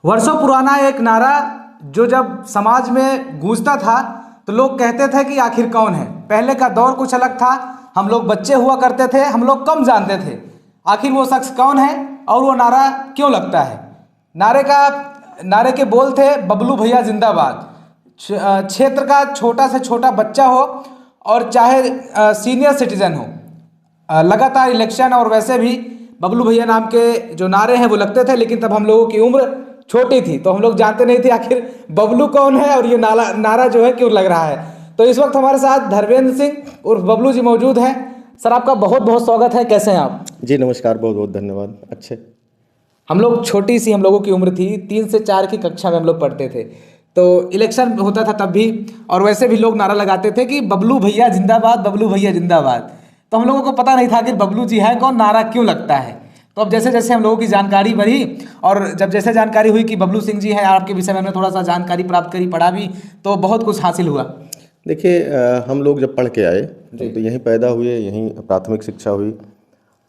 वर्षों पुराना एक नारा जो जब समाज में गूंजता था तो लोग कहते थे कि आखिर कौन है। पहले का दौर कुछ अलग था, हम लोग बच्चे हुआ करते थे, हम लोग कम जानते थे आखिर वो शख्स कौन है और वो नारा क्यों लगता है। नारे के बोल थे बबलू भैया जिंदाबाद। क्षेत्र का छोटा से छोटा बच्चा हो और चाहे सीनियर सिटीजन हो, लगातार इलेक्शन और वैसे भी बबलू भैया नाम के जो नारे हैं वो लगते थे। लेकिन तब हम लोगों की उम्र छोटी थी तो हम लोग जानते नहीं थे आखिर बबलू कौन है और ये नारा जो है क्यों लग रहा है। तो इस वक्त हमारे साथ धर्मेंद्र सिंह उर्फ बबलू जी मौजूद हैं। सर, आपका बहुत बहुत स्वागत है। कैसे हैं आप? जी नमस्कार, बहुत बहुत धन्यवाद। अच्छे हम लोग छोटी सी हम लोगों की उम्र थी, 3 से 4 की कक्षा में हम लोग पढ़ते थे तो इलेक्शन होता था तब भी, और वैसे भी लोग नारा लगाते थे कि बबलू भैया जिंदाबाद, बबलू भैया जिंदाबाद। तो हम लोगों को पता नहीं था कि बबलू जी है कौन, नारा क्यों लगता है। तो अब जैसे जैसे हम लोगों की जानकारी बढ़ी और जब जैसे जानकारी हुई कि बबलू सिंह जी हैं, आपके विषय में हमने थोड़ा सा जानकारी प्राप्त करी, पढ़ा भी, तो बहुत कुछ हासिल हुआ। देखिए, हम लोग जब पढ़ के आए तो यहीं पैदा हुए, यहीं प्राथमिक शिक्षा हुई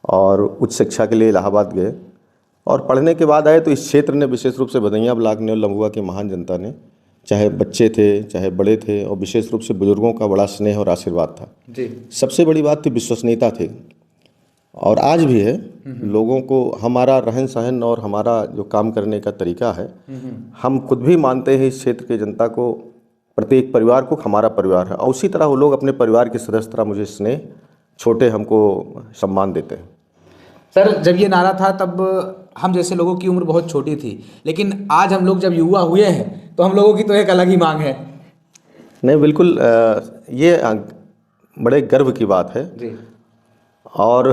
और उच्च शिक्षा के लिए इलाहाबाद गए। और पढ़ने के बाद आए तो इस क्षेत्र ने, विशेष रूप से भदैया ब्लॉक ने और लम्बुआ की महान जनता ने, चाहे बच्चे थे चाहे बड़े थे, और विशेष रूप से बुजुर्गों का बड़ा स्नेह और आशीर्वाद था। जी। सबसे बड़ी बात थी विश्वसनीयता थी, और आज भी है। लोगों को हमारा रहन सहन और हमारा जो काम करने का तरीका है, हम खुद भी मानते हैं इस क्षेत्र की जनता को, प्रत्येक परिवार को हमारा परिवार है, और उसी तरह वो लोग अपने परिवार के सदस्य तरह मुझे स्नेह, छोटे हमको सम्मान देते हैं। सर, जब ये नारा था तब हम जैसे लोगों की उम्र बहुत छोटी थी, लेकिन आज हम लोग जब युवा हुए हैं तो हम लोगों की तो एक अलग ही मांग है। नहीं, बिल्कुल, ये बड़े गर्व की बात है जी। और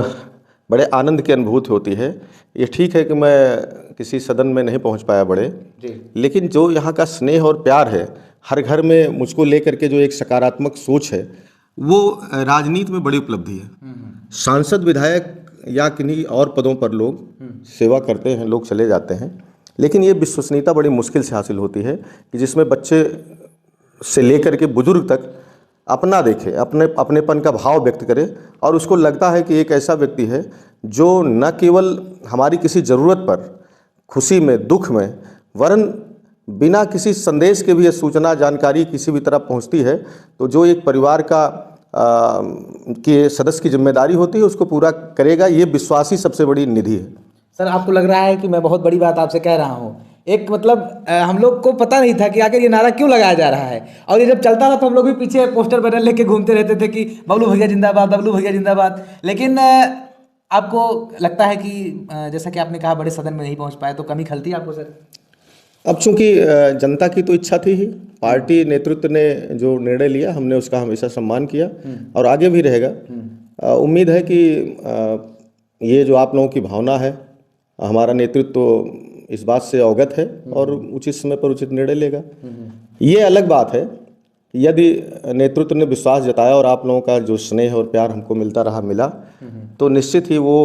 बड़े आनंद की अनुभूति होती है। ये ठीक है कि मैं किसी सदन में नहीं पहुंच पाया बड़े जी। लेकिन जो यहाँ का स्नेह और प्यार है हर घर में, मुझको लेकर के जो एक सकारात्मक सोच है, वो राजनीति में बड़ी उपलब्धि है। सांसद, विधायक या किन्हीं और पदों पर लोग सेवा करते हैं, लोग चले जाते हैं, लेकिन ये विश्वसनीयता बड़ी मुश्किल से हासिल होती है कि जिसमें बच्चे से लेकर के बुजुर्ग तक अपना देखे, अपनेपन का भाव व्यक्त करे, और उसको लगता है कि एक ऐसा व्यक्ति है जो न केवल हमारी किसी ज़रूरत पर, खुशी में, दुख में, वरन बिना किसी संदेश के भी ये सूचना, जानकारी किसी भी तरह पहुंचती है, तो जो एक परिवार का के सदस्य की जिम्मेदारी होती है उसको पूरा करेगा। ये विश्वास ही सबसे बड़ी निधि है। सर, आपको लग रहा है कि मैं बहुत बड़ी बात आपसे कह रहा हूँ। एक मतलब हम लोग को पता नहीं था कि आखिर ये नारा क्यों लगाया जा रहा है, और ये जब चलता था तो हम लोग भी पीछे पोस्टर बैनर लेके घूमते रहते थे कि बबलू भैया जिंदाबाद, बबलू भैया जिंदाबाद। लेकिन आपको लगता है कि जैसा कि आपने कहा बड़े सदन में नहीं पहुंच पाए तो कमी खलती है आपको सर? अब चूंकि जनता की तो इच्छा थी ही, पार्टी नेतृत्व ने जो निर्णय लिया हमने उसका हमेशा सम्मान किया और आगे भी रहेगा। उम्मीद है कि ये जो आप लोगों की भावना है, हमारा नेतृत्व तो इस बात से अवगत है और उचित समय पर उचित निर्णय लेगा। ये अलग बात है यदि नेतृत्व ने विश्वास जताया और आप लोगों का जो स्नेह और प्यार हमको मिला, तो निश्चित ही वो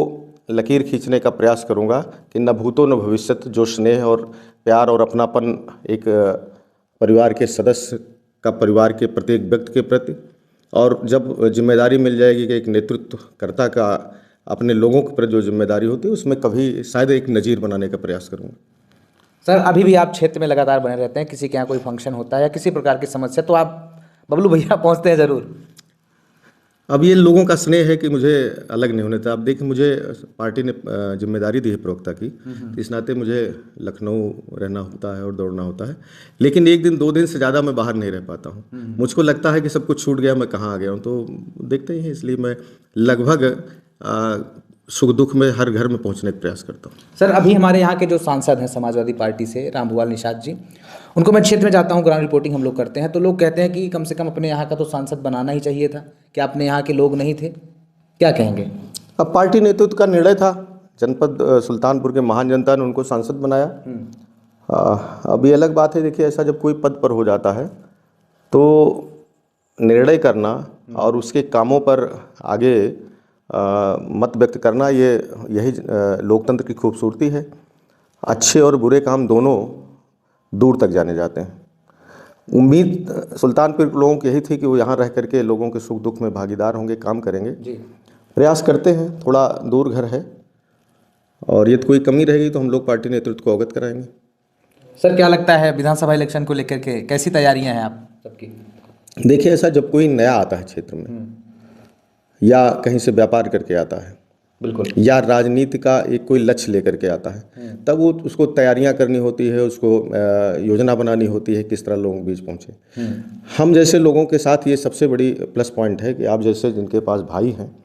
लकीर खींचने का प्रयास करूंगा कि न भूतो न भविष्यत, जो स्नेह और प्यार और अपनापन एक परिवार के सदस्य का परिवार के प्रत्येक व्यक्ति के प्रति, और जब जिम्मेदारी मिल जाएगी कि एक नेतृत्वकर्ता का अपने लोगों के प्रति जो जिम्मेदारी होती है, उसमें कभी शायद एक नज़ीर बनाने का प्रयास करूँगा। सर, अभी भी आप क्षेत्र में लगातार बने रहते हैं, किसी के यहाँ कोई फंक्शन होता है या किसी प्रकार की समस्या तो आप बबलू भैया पहुँचते हैं ज़रूर। अब ये लोगों का स्नेह है कि मुझे अलग नहीं होने था। अब देखिए, मुझे पार्टी ने जिम्मेदारी दी है प्रवक्ता की, इस नाते मुझे लखनऊ रहना होता है और दौड़ना होता है, लेकिन 1 दिन 2 दिन से ज़्यादा मैं बाहर नहीं रह पाता हूँ। मुझको लगता है कि सब कुछ छूट गया, मैं कहाँ आ गया हूँ, तो देखते ही हैं, इसलिए मैं लगभग सुख दुख में हर घर में पहुँचने का प्रयास करता हूँ। सर, अभी हमारे यहाँ के जो सांसद हैं समाजवादी पार्टी से, रामभुवाल निषाद जी, उनको मैं क्षेत्र में जाता हूँ, ग्राउंड रिपोर्टिंग हम लोग करते हैं, तो लोग कहते हैं कि कम से कम अपने यहाँ का तो सांसद बनाना ही चाहिए था, कि अपने यहाँ के लोग नहीं थे। क्या कहेंगे? अब पार्टी नेतृत्व का निर्णय था, जनपद सुल्तानपुर के महान जनता ने उनको सांसद बनाया। अब ये अलग बात है, देखिए, ऐसा जब कोई पद पर हो जाता है तो निर्णय करना और उसके कामों पर आगे मत व्यक्त करना, यही लोकतंत्र की खूबसूरती है। अच्छे और बुरे काम दोनों दूर तक जाने जाते हैं। उम्मीद सुल्तानपुर के लोगों की यही थी कि वो यहाँ रह करके लोगों के सुख दुख में भागीदार होंगे, काम करेंगे। जी। प्रयास करते हैं, थोड़ा दूर घर है और यदि कोई कमी रहेगी तो हम लोग पार्टी नेतृत्व को अवगत कराएंगे। सर क्या लगता है विधानसभा इलेक्शन को लेकर के कैसी तैयारियां हैं आप सबकी? देखिए, ऐसा जब कोई नया आता है क्षेत्र में या कहीं से व्यापार करके आता है, बिल्कुल, या राजनीति का एक कोई लक्ष्य लेकर के आता है, तब वो उसको तैयारियां करनी होती है, उसको योजना बनानी होती है किस तरह लोगों के बीच पहुंचे। हम जैसे लोगों के साथ ये सबसे बड़ी प्लस पॉइंट है कि आप जैसे जिनके पास भाई हैं,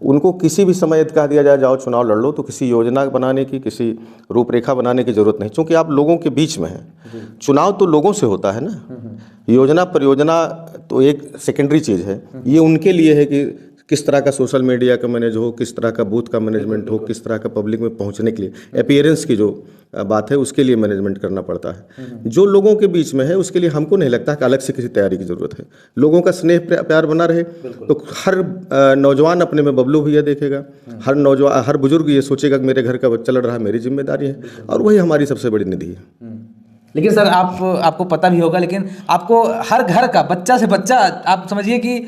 उनको किसी भी समय यदि कह दिया जाए जाओ चुनाव लड़ लो, तो किसी योजना बनाने की, किसी रूपरेखा बनाने की जरूरत नहीं, क्योंकि आप लोगों के बीच में हैं। चुनाव तो लोगों से होता है ना, योजना परियोजना तो एक सेकेंडरी चीज़ है। ये उनके लिए है कि किस तरह का सोशल मीडिया का मैनेज हो, किस तरह का बूथ का मैनेजमेंट हो, किस तरह का पब्लिक में पहुंचने के लिए अपीयरेंस की जो बात है उसके लिए मैनेजमेंट करना पड़ता है। जो लोगों के बीच में है उसके लिए हमको नहीं लगता कि अलग से किसी तैयारी की जरूरत है। लोगों का स्नेह प्यार बना रहे तो हर नौजवान अपने में बबलू भैया देखेगा, हर नौजवान, हर बुजुर्ग ये सोचेगा कि मेरे घर का बच्चा लड़ रहा है, मेरी जिम्मेदारी है, और वही हमारी सबसे बड़ी निधि है। लेकिन सर आपको पता भी होगा, लेकिन आपको हर घर का बच्चा से बच्चा, आप समझिए कि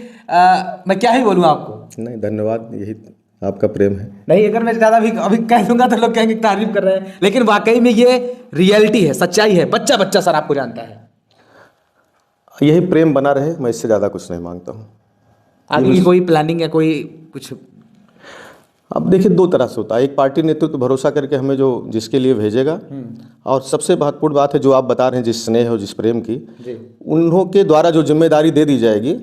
मैं क्या ही बोलूँ आपको। नहीं, धन्यवाद, यही आपका प्रेम है। नहीं, अगर मैं ज़्यादा भी अभी कह दूंगा तो लोग कहेंगे तारीफ कर रहे हैं, लेकिन वाकई में ये रियलिटी है, सच्चाई है। बच्चा बच्चा सर आपको जानता है। यही प्रेम बना रहे, मैं इससे ज़्यादा कुछ नहीं मांगता हूँ। आगे की कोई प्लानिंग है, कोई कुछ? अब देखिए, दो तरह से होता है। एक, पार्टी नेतृत्व भरोसा करके हमें जो जिसके लिए भेजेगा, और सबसे महत्वपूर्ण बात है जो आप बता रहे हैं, जिस स्नेह और जिस प्रेम की, उन्हों के द्वारा जो जिम्मेदारी दे दी जाएगी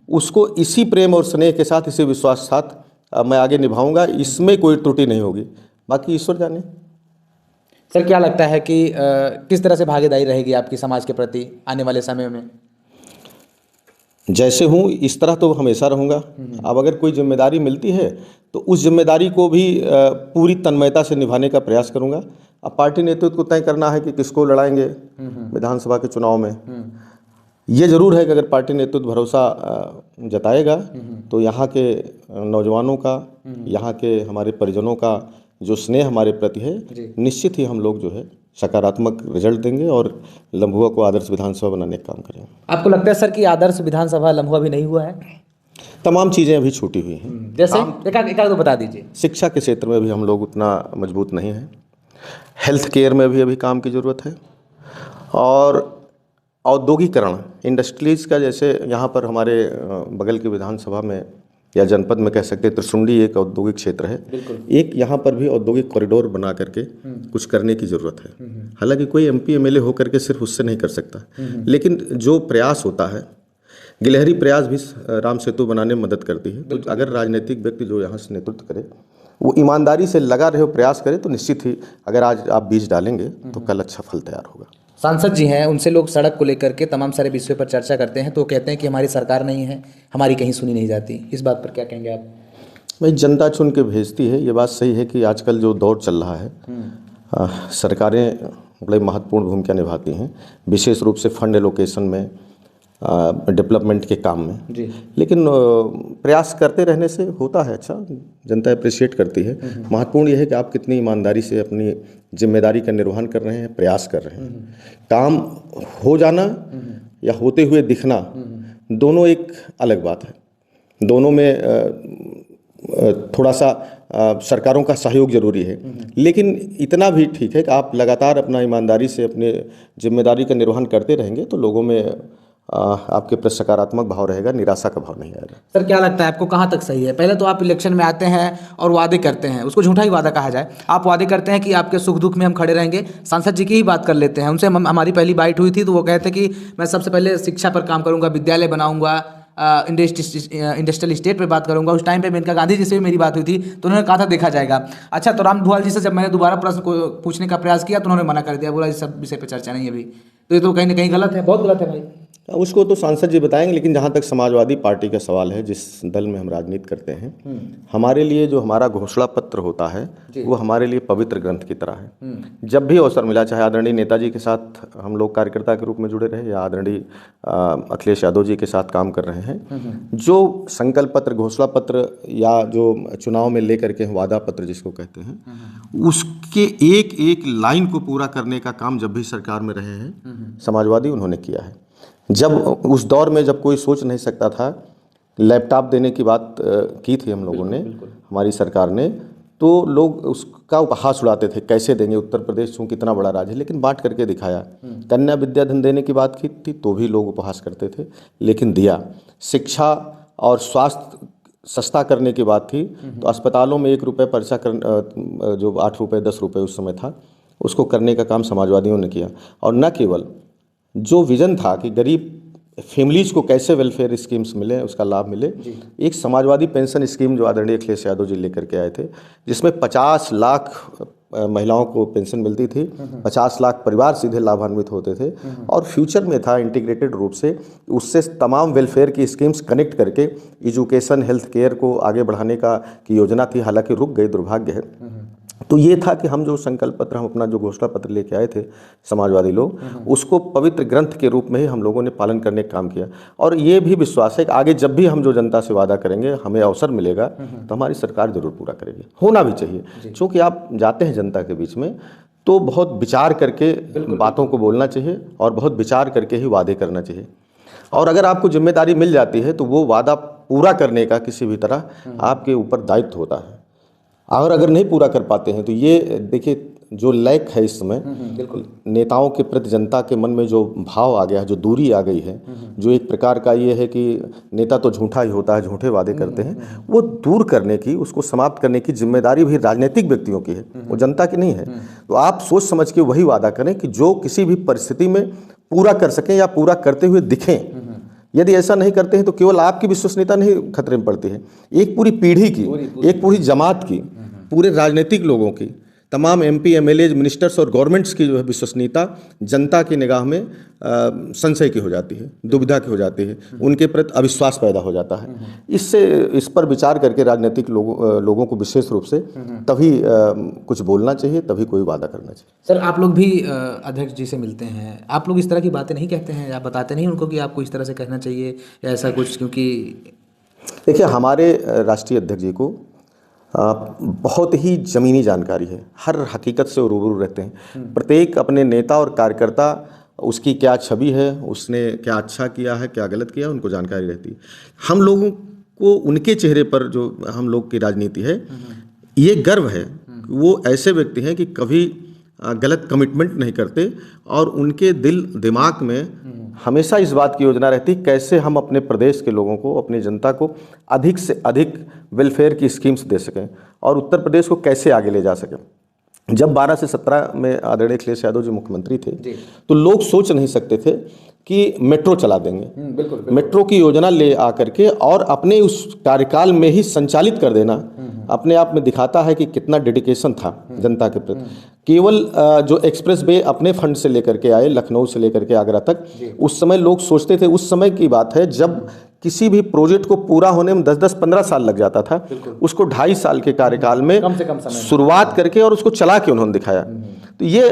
उसको इसी प्रेम और स्नेह के साथ, इसी विश्वास के साथ मैं आगे निभाऊंगा। इसमें कोई त्रुटि नहीं होगी, बाकी ईश्वर जाने। सर क्या लगता है कि किस तरह से भागीदारी रहेगी आपकी समाज के प्रति आने वाले समय में? जैसे हूँ इस तरह तो हमेशा रहूँगा। अब अगर कोई जिम्मेदारी मिलती है तो उस जिम्मेदारी को भी पूरी तन्मयता से निभाने का प्रयास करूँगा। अब पार्टी नेतृत्व को तय करना है कि किसको लड़ाएंगे विधानसभा के चुनाव में। ये जरूर है कि अगर पार्टी नेतृत्व भरोसा जताएगा तो यहाँ के नौजवानों का, यहाँ के हमारे परिजनों का जो स्नेह हमारे प्रति है, निश्चित ही हम लोग जो है सकारात्मक रिजल्ट देंगे और लम्भुआ को आदर्श विधानसभा बनाने का काम करेंगे। आपको लगता है सर कि आदर्श विधानसभा लम्भुआ भी नहीं हुआ है? तमाम चीज़ें अभी छूटी हुई हैं। जैसे एक तो बता दीजिए। शिक्षा के क्षेत्र में भी हम लोग उतना मजबूत नहीं हैं, हेल्थ केयर में भी अभी काम की ज़रूरत है, और औद्योगिकरण, इंडस्ट्रीज़ का, जैसे यहाँ पर हमारे बगल की विधानसभा में या जनपद में कह सकते हैं, त्रिशुंडी एक औद्योगिक क्षेत्र है। एक यहाँ पर भी औद्योगिक कॉरिडोर बना करके कुछ करने की ज़रूरत है। हालांकि कोई MP MLA होकर के सिर्फ उससे नहीं कर सकता, लेकिन जो प्रयास होता है, गिलहरी प्रयास भी राम सेतु बनाने में मदद करती है। तो अगर राजनीतिक व्यक्ति जो यहाँ से नेतृत्व करे वो ईमानदारी से लगा रहे, प्रयास करे, तो निश्चित ही अगर आज आप बीज डालेंगे तो कल अच्छा फल तैयार होगा। सांसद जी हैं, उनसे लोग सड़क को लेकर के तमाम सारे विषयों पर चर्चा करते हैं, तो कहते हैं कि हमारी सरकार नहीं है, हमारी कहीं सुनी नहीं जाती। इस बात पर क्या कहेंगे आप? भाई, जनता चुन के भेजती है। ये बात सही है कि आजकल जो दौर चल रहा है, सरकारें बड़ी महत्वपूर्ण भूमिका निभाती हैं, विशेष रूप से फंड एलोकेशन में, डेवलपमेंट के काम में। लेकिन प्रयास करते रहने से होता है अच्छा, जनता अप्रिशिएट करती है। महत्वपूर्ण यह है कि आप कितनी ईमानदारी से अपनी जिम्मेदारी का निर्वहन कर रहे हैं, प्रयास कर रहे हैं। काम हो जाना या होते हुए दिखना, दोनों एक अलग बात है। दोनों में थोड़ा सा सरकारों का सहयोग जरूरी है, लेकिन इतना भी ठीक है कि आप लगातार अपना ईमानदारी से अपने जिम्मेदारी का निर्वहन करते रहेंगे तो लोगों में आपके प्रति सकारात्मक भाव रहेगा, निराशा का भाव नहीं आएगा। सर क्या लगता है आपको कहाँ तक सही है? पहले तो आप इलेक्शन में आते हैं और वादे करते हैं, उसको झूठा ही वादा कहा जाए। आप वादे करते हैं कि आपके सुख दुख में हम खड़े रहेंगे। सांसद जी की ही बात कर लेते हैं, उनसे हमारी पहली बाइट हुई थी तो वो कहते कि मैं सबसे पहले शिक्षा पर काम करूँगा, विद्यालय बनाऊँगा, इंडस्ट्रियल स्टेट पे बात करूंगा। उस टाइम पे मेनका गांधी जी से भी मेरी बात हुई थी तो उन्होंने कहा था देखा जाएगा। अच्छा, तो राम भुआल जी से जब मैंने दोबारा प्रश्न पूछने का प्रयास किया तो उन्होंने मना कर दिया, बोला इस सब विषय पे चर्चा नहीं है अभी। तो ये तो कहीं ना कहीं गलत है, बहुत गलत है भाई। उसको तो सांसद जी बताएंगे, लेकिन जहाँ तक समाजवादी पार्टी का सवाल है, जिस दल में हम राजनीति करते हैं, हमारे लिए जो हमारा घोषणा पत्र होता है वो हमारे लिए पवित्र ग्रंथ की तरह है। जब भी अवसर मिला, चाहे आदरणीय नेताजी के साथ हम लोग कार्यकर्ता के रूप में जुड़े रहे या आदरणीय अखिलेश यादव जी के साथ काम कर रहे हैं, जो संकल्प पत्र, घोषणा पत्र या जो चुनाव में लेकर के वादा पत्र जिसको कहते हैं, उसके एक एक लाइन को पूरा करने का काम जब भी सरकार में रहे हैं समाजवादी, उन्होंने किया है। जब उस दौर में जब कोई सोच नहीं सकता था, लैपटॉप देने की बात की थी हम लोगों ने, हमारी सरकार ने, तो लोग उसका उपहास उड़ाते थे, कैसे देंगे, उत्तर प्रदेश चूँकि कितना बड़ा राज्य है, लेकिन बांट करके दिखाया। कन्या विद्याधन देने की बात की थी तो भी लोग उपहास करते थे, लेकिन दिया। शिक्षा और स्वास्थ्य सस्ता करने की बात थी तो अस्पतालों में 1 रुपये पर्चा कर, जो 8 रुपये 10 रुपये उस समय था, उसको करने का काम समाजवादियों ने किया। और न केवल जो विज़न था कि गरीब फैमिलीज़ को कैसे वेलफेयर स्कीम्स मिले, उसका लाभ मिले, एक समाजवादी पेंशन स्कीम जो आदरणीय अखिलेश यादव जी लेकर के आए थे, जिसमें 50 लाख महिलाओं को पेंशन मिलती थी, 50 लाख परिवार सीधे लाभान्वित होते थे। और फ्यूचर में था इंटीग्रेटेड रूप से उससे तमाम वेलफेयर की स्कीम्स कनेक्ट करके एजुकेशन हेल्थ केयर को आगे बढ़ाने की योजना थी, हालांकि रुक गई, दुर्भाग्य है। तो ये था कि हम जो संकल्प पत्र, हम अपना जो घोषणा पत्र लेके आए थे समाजवादी लोग, उसको पवित्र ग्रंथ के रूप में ही हम लोगों ने पालन करने का काम किया। और ये भी विश्वास है कि आगे जब भी हम जो जनता से वादा करेंगे, हमें अवसर मिलेगा तो हमारी सरकार जरूर पूरा करेगी, होना भी चाहिए। क्योंकि आप जाते हैं जनता के बीच में तो बहुत विचार करके बातों को बोलना चाहिए और बहुत विचार करके ही वादे करना चाहिए। और अगर आपको जिम्मेदारी मिल जाती है तो वो वादा पूरा करने का किसी भी तरह आपके ऊपर दायित्व होता है। और अगर नहीं पूरा कर पाते हैं तो ये देखिए, जो लैक है इस समय, बिल्कुल नेताओं के प्रति जनता के मन में जो भाव आ गया है, जो दूरी आ गई है, जो एक प्रकार का ये है कि नेता तो झूठा ही होता है, झूठे वादे करते हैं, वो दूर करने की, उसको समाप्त करने की जिम्मेदारी भी राजनीतिक व्यक्तियों की है, वो जनता की नहीं है। तो आप सोच समझ के वही वादा करें कि जो किसी भी परिस्थिति में पूरा कर सकें या पूरा करते हुए दिखें। यदि ऐसा नहीं करते हैं तो केवल आपकी विश्वसनीयता नहीं खतरे में पड़ती है, एक पूरी पीढ़ी की, एक पूरी जमात की, पूरे राजनीतिक लोगों की, तमाम MP, MLA, मिनिस्टर्स और गवर्नमेंट्स की जो है विश्वसनीयता जनता की निगाह में संशय की हो जाती है, दुविधा की हो जाती है, उनके प्रति अविश्वास पैदा हो जाता है। इससे इस पर विचार करके राजनीतिक लोगों को विशेष रूप से तभी कुछ बोलना चाहिए, तभी कोई वादा करना चाहिए। सर, आप लोग भी अध्यक्ष जी से मिलते हैं, आप लोग इस तरह की बातें नहीं कहते हैं, आप बताते नहीं उनको कि आपको इस तरह से कहना चाहिए या ऐसा कुछ? क्योंकि देखिए, हमारे राष्ट्रीय अध्यक्ष जी को बहुत ही ज़मीनी जानकारी है, हर हकीकत से वो रूबरू रहते हैं। प्रत्येक अपने नेता और कार्यकर्ता, उसकी क्या छवि है, उसने क्या अच्छा किया है, क्या गलत किया, उनको जानकारी रहती है। हम लोगों को उनके चेहरे पर, जो हम लोग की राजनीति है, ये गर्व है, वो ऐसे व्यक्ति हैं कि कभी गलत कमिटमेंट नहीं करते और उनके दिल दिमाग में हमेशा इस बात की योजना रहती है कैसे हम अपने प्रदेश के लोगों को, अपनी जनता को अधिक से अधिक वेलफेयर की स्कीम्स दे सकें और उत्तर प्रदेश को कैसे आगे ले जा सकें। जब 12 से 17 में आदरणीय अखिलेश यादव जी मुख्यमंत्री थे तो लोग सोच नहीं सकते थे कि मेट्रो चला देंगे। बिल्कुल। मेट्रो की योजना ले आकर के और अपने उस कार्यकाल में ही संचालित कर देना अपने आप में दिखाता है कि कितना डेडिकेशन था जनता के प्रति। केवल जो एक्सप्रेस वे अपने फंड से लेकर के आए, लखनऊ से लेकर के आगरा तक, उस समय लोग सोचते थे, उस समय की बात है जब किसी भी प्रोजेक्ट को पूरा होने में 10-10, 15 साल लग जाता था, उसको 2.5 साल के कार्यकाल में कम से कम शुरुआत करके और उसको चला के उन्होंने दिखाया। तो ये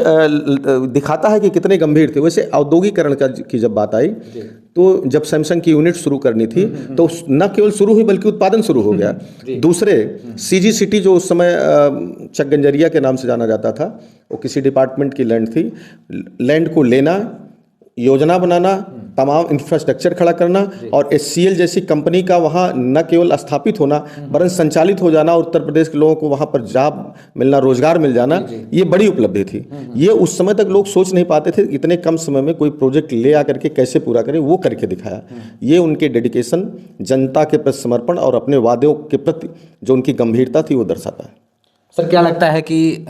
दिखाता है कि कितने गंभीर थे। वैसे औद्योगिकरण की जब बात आई तो जब सैमसंग की यूनिट शुरू करनी थी तो न केवल शुरू हुई बल्कि उत्पादन शुरू हो गया। दूसरे CG सिटी जो उस समय चकगंजरिया के नाम से जाना जाता था, वो किसी डिपार्टमेंट की लैंड थी, लैंड को लेना, योजना बनाना, तमाम इंफ्रास्ट्रक्चर खड़ा करना और HCL जैसी कंपनी का वहाँ न केवल स्थापित होना वरन संचालित हो जाना और उत्तर प्रदेश के लोगों को वहाँ पर जॉब मिलना, रोजगार मिल जाना, ये बड़ी उपलब्धि थी। ये उस समय तक लोग सोच नहीं पाते थे इतने कम समय में कोई प्रोजेक्ट ले आकर के कैसे पूरा करें, वो करके दिखाया। ये उनके डेडिकेशन, जनता के प्रति समर्पण और अपने वादों के प्रति जो उनकी गंभीरता थी वो दर्शाता है। सर, क्या लगता है कि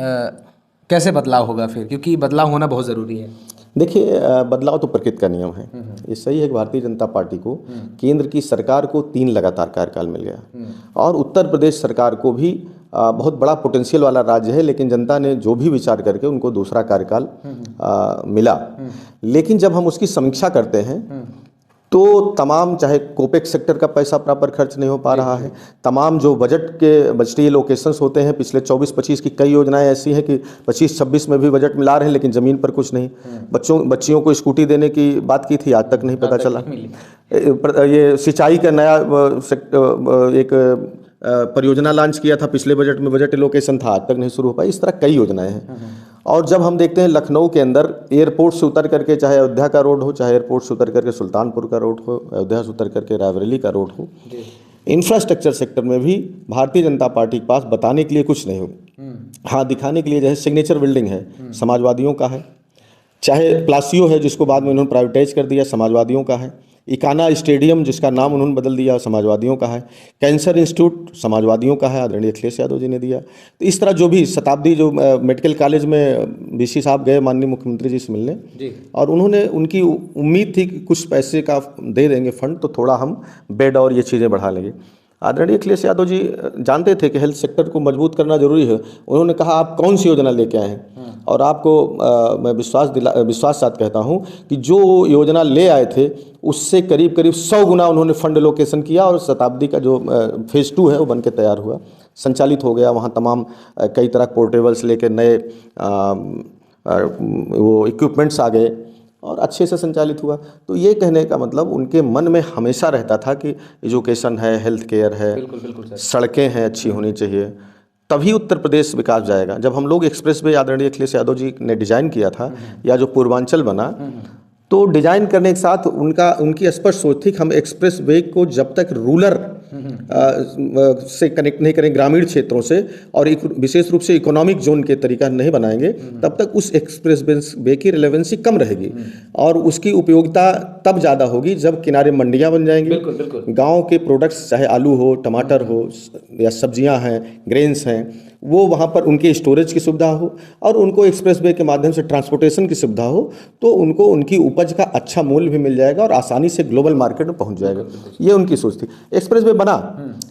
कैसे बदलाव होगा फिर, क्योंकि बदलाव होना बहुत ज़रूरी है? देखिए, बदलाव तो प्रकृति का नियम है। ये सही है कि भारतीय जनता पार्टी को, केंद्र की सरकार को 3 लगातार कार्यकाल मिल गया और उत्तर प्रदेश सरकार को भी बहुत बड़ा पोटेंशियल वाला राज्य है, लेकिन जनता ने जो भी विचार करके उनको दूसरा कार्यकाल मिला। लेकिन जब हम उसकी समीक्षा करते हैं तो तमाम, चाहे कोपेक्स सेक्टर का पैसा प्रॉपर खर्च नहीं हो पा रहा है, तमाम जो बजटीय लोकेशंस होते हैं, पिछले 24-25 की कई योजनाएं ऐसी हैं कि 25-26 में भी बजट मिला रहे हैं लेकिन ज़मीन पर कुछ नहीं। बच्चियों को स्कूटी देने की बात की थी, आज तक नहीं पता चला। ये सिंचाई का नया एक परियोजना लॉन्च किया था पिछले बजट में, बजट एलोकेशन था, आज तक नहीं शुरू हो पाई। इस तरह कई योजनाएं हैं। और जब हम देखते हैं लखनऊ के अंदर एयरपोर्ट से उतर करके चाहे अयोध्या का रोड हो, चाहे एयरपोर्ट से उतर करके सुल्तानपुर का रोड हो, अयोध्या से उतर करके रायबरेली का रोड हो, इंफ्रास्ट्रक्चर सेक्टर में भी भारतीय जनता पार्टी के पास बताने के लिए कुछ नहीं होगा। हाँ, दिखाने के लिए जैसे सिग्नेचर बिल्डिंग है, समाजवादियों का है, चाहे प्लासियो है जिसको बाद में उन्होंने प्राइवेटाइज कर दिया, समाजवादियों का है, इकाना स्टेडियम जिसका नाम उन्होंने बदल दिया, समाजवादियों का है, कैंसर इंस्टीट्यूट समाजवादियों का है, आदरणीय अखिलेश यादव जी ने दिया। तो इस तरह जो भी शताब्दी जो मेडिकल कॉलेज में बीसी साहब गए माननीय मुख्यमंत्री जी से मिलने जी, और उन्होंने उनकी उम्मीद थी कि कुछ पैसे का दे देंगे फंड तो थोड़ा हम बेड और ये चीज़ें बढ़ा लेंगे। आदरणीय अखिलेश यादव जी जानते थे कि हेल्थ सेक्टर को मजबूत करना जरूरी है। उन्होंने कहा आप कौन सी योजना लेके आए हैं, और आपको मैं विश्वास साथ कहता हूं कि जो योजना ले आए थे उससे करीब 100 गुना उन्होंने फंड लोकेशन किया, और शताब्दी का जो फेज़ 2 है वो बन के तैयार हुआ, संचालित हो गया। वहाँ तमाम कई तरह पोर्टेबल्स लेके नए वो इक्विपमेंट्स आ गए और अच्छे से संचालित हुआ। तो ये कहने का मतलब उनके मन में हमेशा रहता था कि एजुकेशन है, हेल्थ केयर है, बिल्कुल सड़कें हैं अच्छी होनी चाहिए, तभी उत्तर प्रदेश विकास जाएगा। जब हम लोग एक्सप्रेस वे आदरणीय अखिलेश यादव जी ने डिज़ाइन किया था, या जो पूर्वांचल बना, तो डिज़ाइन करने के साथ उनकी स्पष्ट सोच थी कि हम एक्सप्रेस वे को जब तक रूरल से कनेक्ट नहीं करें, ग्रामीण क्षेत्रों से, और विशेष रूप से इकोनॉमिक जोन के तरीका नहीं बनाएंगे, तब तक उस एक्सप्रेस वे की रिलेवेंसी कम रहेगी, और उसकी उपयोगिता तब ज़्यादा होगी जब किनारे मंडियाँ बन जाएंगी। गाँव के प्रोडक्ट्स, चाहे आलू हो, टमाटर हो, या सब्जियाँ हैं, ग्रेन्स हैं, वो वहाँ पर उनके स्टोरेज की सुविधा हो, और उनको एक्सप्रेस वे के माध्यम से ट्रांसपोर्टेशन की सुविधा हो, तो उनको उनकी उपज का अच्छा मूल्य भी मिल जाएगा और आसानी से ग्लोबल मार्केट में पहुँच जाएगा। ये उनकी सोच थी। एक्सप्रेस वे बना,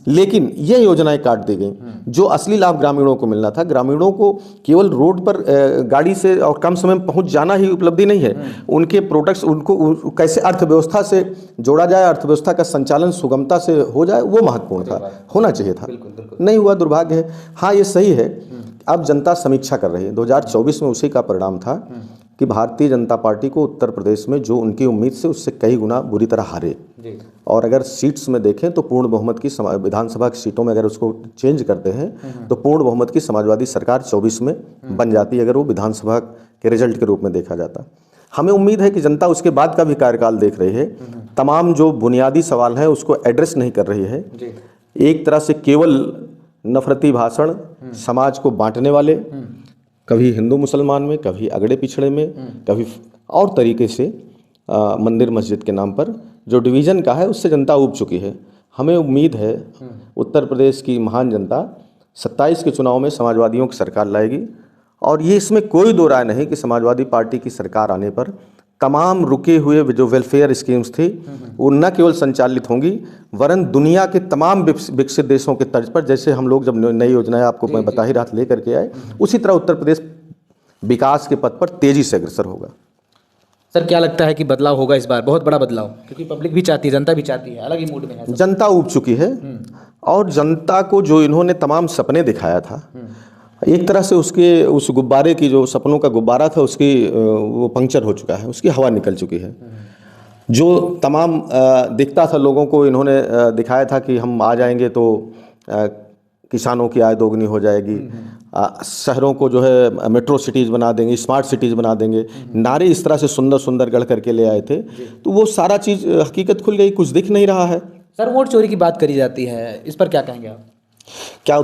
लेकिन ये योजनाएं काट दी गई। जो असली लाभ ग्रामीणों को मिलना था, ग्रामीणों को केवल रोड पर गाड़ी से और कम समय में पहुँच जाना ही उपलब्धि नहीं है, उनके प्रोडक्ट्स उनको कैसे अर्थव्यवस्था से जोड़ा जाए, अर्थव्यवस्था का संचालन सुगमता से हो जाए, वो महत्वपूर्ण था, होना चाहिए था। नहीं हुआ, दुर्भाग्य है। हाँ, ये सही है, अब जनता समीक्षा कर रही है। 2024 में उसी का परिणाम था कि भारतीय जनता पार्टी को उत्तर प्रदेश में जो उनकी उम्मीद से उससे कई गुना बुरी तरह हारे। और अगर सीट्स में देखें तो पूर्ण बहुमत की विधानसभा की सीटों में अगर उसको चेंज करते हैं तो पूर्ण बहुमत की समाजवादी सरकार 24 में बन जाती है, अगर वो विधानसभा के रिजल्ट के रूप में देखा जाता। हमें उम्मीद है कि जनता उसके बाद का भी कार्यकाल देख रही है, तमाम जो बुनियादी सवाल है उसको एड्रेस नहीं कर रही है। एक तरह से केवल नफरती भाषण, समाज को बांटने वाले, कभी हिंदू मुसलमान में, कभी अगड़े पिछड़े में, कभी और तरीके से मंदिर मस्जिद के नाम पर जो डिवीज़न का है, उससे जनता ऊब चुकी है। हमें उम्मीद है उत्तर प्रदेश की महान जनता 27 के चुनाव में समाजवादियों की सरकार लाएगी, और ये इसमें कोई दो राय नहीं कि समाजवादी पार्टी की सरकार आने पर तमाम रुके हुए जो वेलफेयर स्कीम्स थी वो न केवल संचालित होंगी, वरन दुनिया के तमाम विकसित देशों के तर्ज पर, जैसे हम लोग जब नई योजनाएं आपको मैं बता ही रहा था लेकर के आए, उसी तरह उत्तर प्रदेश विकास के पथ पर तेजी से अग्रसर होगा। सर, क्या लगता है कि बदलाव होगा इस बार, बहुत बड़ा बदलाव, क्योंकि पब्लिक भी चाहती है, जनता भी चाहती है, अलग ही मूड में है। जनता ऊब चुकी है, और जनता को जो इन्होंने तमाम सपने दिखाया था, एक तरह से उस गुब्बारे की, जो सपनों का गुब्बारा था, उसकी वो पंक्चर हो चुका है, उसकी हवा निकल चुकी है। जो तमाम दिखता था लोगों को, इन्होंने दिखाया था कि हम आ जाएंगे तो किसानों की आय दोगुनी हो जाएगी, शहरों को जो है मेट्रो सिटीज़ बना देंगे, स्मार्ट सिटीज़ बना देंगे, नारे इस तरह से सुंदर सुंदर गढ़ करके ले आए थे, तो वो सारा चीज़ हकीकत खुल गई, कुछ दिख नहीं रहा है। सर, वोट चोरी की बात करी जाती है, इस पर क्या कहेंगे आप? क्या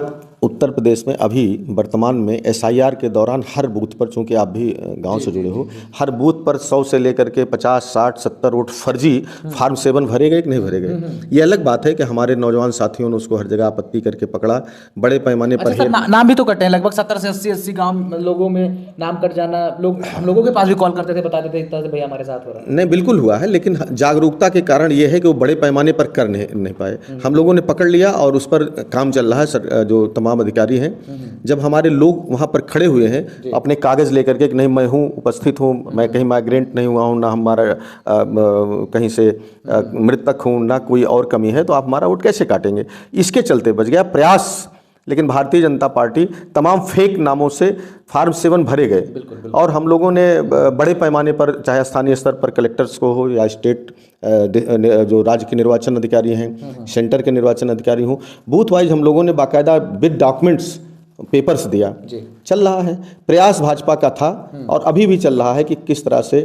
उत्तर प्रदेश में अभी वर्तमान में SIR के दौरान हर बूथ पर, चूंकि आप भी गांव से जुड़े हो, हर बूथ पर 100 से लेकर के 50, 60, 70 वोट फर्जी फार्म 7 भरे गए कि नहीं भरे गए? ये अलग बात है कि हमारे नौजवान साथियों ने उसको हर जगह आपत्ति करके पकड़ा, बड़े पैमाने पर। अच्छा, नाम भी तो कटे हैं, लगभग 70 से 80 गाँव लोगों में नाम कट जाना। हम लोगों के पास भी कॉल करते थे, बताते थे इस तरह से भैया हमारे साथ हो रहा है। नहीं, बिल्कुल हुआ है, लेकिन जागरूकता के कारण ये है कि वो बड़े पैमाने पर कर नहीं पाए। हम लोगों ने पकड़ लिया और उस पर काम चल रहा है। जो तमाम अधिकारी हैं, जब हमारे लोग वहाँ पर खड़े हुए हैं अपने कागज़ लेकर के कि नहीं मैं हूँ, उपस्थित हूँ, मैं कहीं माइग्रेंट नहीं हुआ हूँ, ना हमारा कहीं से मृतक हूँ, ना कोई और कमी है, तो आप हमारा वोट कैसे काटेंगे? इसके चलते बच गया प्रयास। लेकिन भारतीय जनता पार्टी तमाम फेक नामों से फार्म 7 भरे गए, और हम लोगों ने बड़े पैमाने पर, चाहे स्थानीय स्तर पर कलेक्टर्स को हो या स्टेट जो राज्य के निर्वाचन अधिकारी हैं, सेंटर के निर्वाचन अधिकारी हों, बूथ वाइज हम लोगों ने बाकायदा विद डॉक्यूमेंट्स पेपर्स दिया, जी। चल रहा है। प्रयास भाजपा का था और अभी भी चल रहा है कि किस तरह से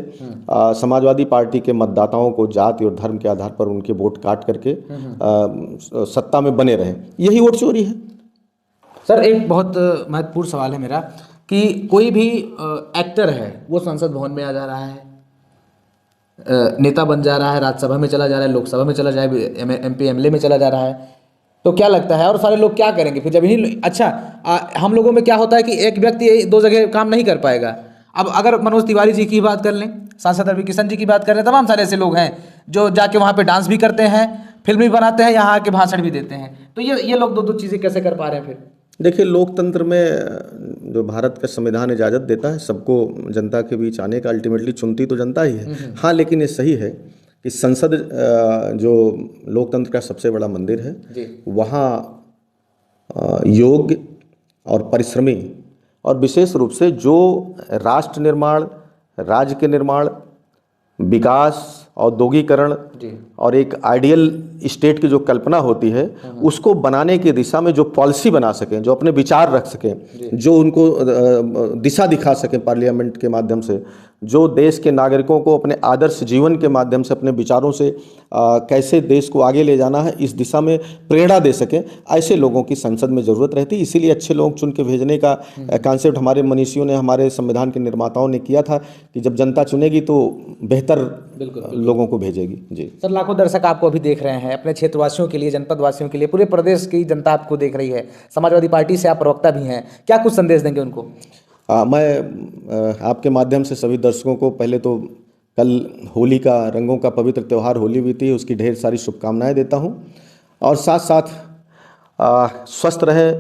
समाजवादी पार्टी के मतदाताओं को जाति और धर्म के आधार पर उनके वोट काट करके सत्ता में बने रहे। यही वोट चोरी है। सर एक बहुत महत्वपूर्ण सवाल है मेरा कि कोई भी एक्टर है वो संसद भवन में आ जा रहा है, नेता बन जा रहा है, राज्यसभा में चला जा रहा है, लोकसभा में चला जाए, MP MLA में चला जा रहा है, तो क्या लगता है और सारे लोग क्या करेंगे फिर जब इन्हीं अच्छा हम लोगों में क्या होता है कि एक व्यक्ति दो जगह काम नहीं कर पाएगा। अब अगर मनोज तिवारी जी की बात कर लें, सांसद रवि किशन जी की बात कर लें, तमाम सारे ऐसे लोग हैं जो जाके वहाँ पे डांस भी करते हैं, फिल्म भी बनाते हैं, यहाँ आके भाषण भी देते हैं, तो ये लोग दो चीज़ें कैसे कर पा रहे हैं फिर? देखिए, लोकतंत्र में जो भारत का संविधान इजाज़त देता है सबको जनता के बीच आने का, अल्टीमेटली चुनती तो जनता ही है। हाँ, लेकिन ये सही है कि संसद जो लोकतंत्र का सबसे बड़ा मंदिर है, वहाँ योग्य और परिश्रमी और विशेष रूप से जो राष्ट्र निर्माण, राज्य के निर्माण, विकास, औद्योगिकरण और एक आइडियल स्टेट की जो कल्पना होती है उसको बनाने की दिशा में जो पॉलिसी बना सकें, जो अपने विचार रख सकें, जो उनको दिशा दिखा सकें पार्लियामेंट के माध्यम से, जो देश के नागरिकों को अपने आदर्श जीवन के माध्यम से अपने विचारों से कैसे देश को आगे ले जाना है इस दिशा में प्रेरणा दे सकें, ऐसे लोगों की संसद में ज़रूरत रहती है। इसीलिए अच्छे लोग चुन के भेजने का कॉन्सेप्ट हमारे मनीषियों ने, हमारे संविधान के निर्माताओं ने किया था कि जब जनता चुनेगी तो बेहतर लोगों को भेजेगी। जी सर, लाखों दर्शक आपको अभी देख रहे हैं, अपने क्षेत्रवासियों के लिए, जनपद वासियों के लिए, पूरे प्रदेश की जनता आपको देख रही है, समाजवादी पार्टी से आप प्रवक्ता भी हैं, क्या कुछ संदेश देंगे उनको? मैं आपके माध्यम से सभी दर्शकों को पहले तो कल होली का, रंगों का पवित्र त्यौहार होली बीती, उसकी ढेर सारी शुभकामनाएं देता हूं और साथ साथ स्वस्थ रहें,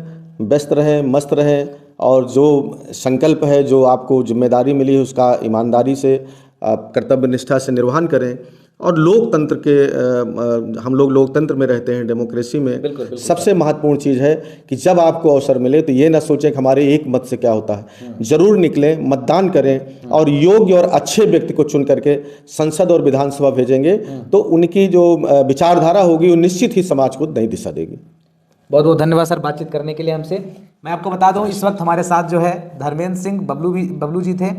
व्यस्त रहें, मस्त रहें और जो संकल्प है, जो आपको जिम्मेदारी मिली है उसका ईमानदारी से, कर्तव्य निष्ठा से निर्वहन करें। और लोकतंत्र के हम लोग लोकतंत्र में रहते हैं, डेमोक्रेसी में बिल्कुल। सबसे महत्वपूर्ण चीज़ है कि जब आपको अवसर मिले तो ये ना सोचें कि हमारे एक मत से क्या होता है, जरूर निकलें, मतदान करें और योग्य और अच्छे व्यक्ति को चुन करके संसद और विधानसभा भेजेंगे तो उनकी जो विचारधारा होगी वो निश्चित ही समाज को नई दिशा देगी। बहुत बहुत धन्यवाद सर बातचीत करने के लिए हमसे। मैं आपको बता दूं इस वक्त हमारे साथ जो है धर्मेंद्र सिंह बबलू जी थे,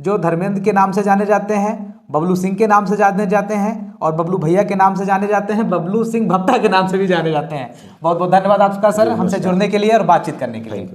जो धर्मेंद्र के नाम से जाने जाते हैं, बबलू सिंह के नाम से जाने जाते हैं और बबलू भैया के नाम से जाने जाते हैं, बबलू सिंह भप्ता के नाम से भी जाने जाते हैं। बहुत बहुत धन्यवाद आपका सर हमसे जुड़ने के लिए और बातचीत करने के लिए।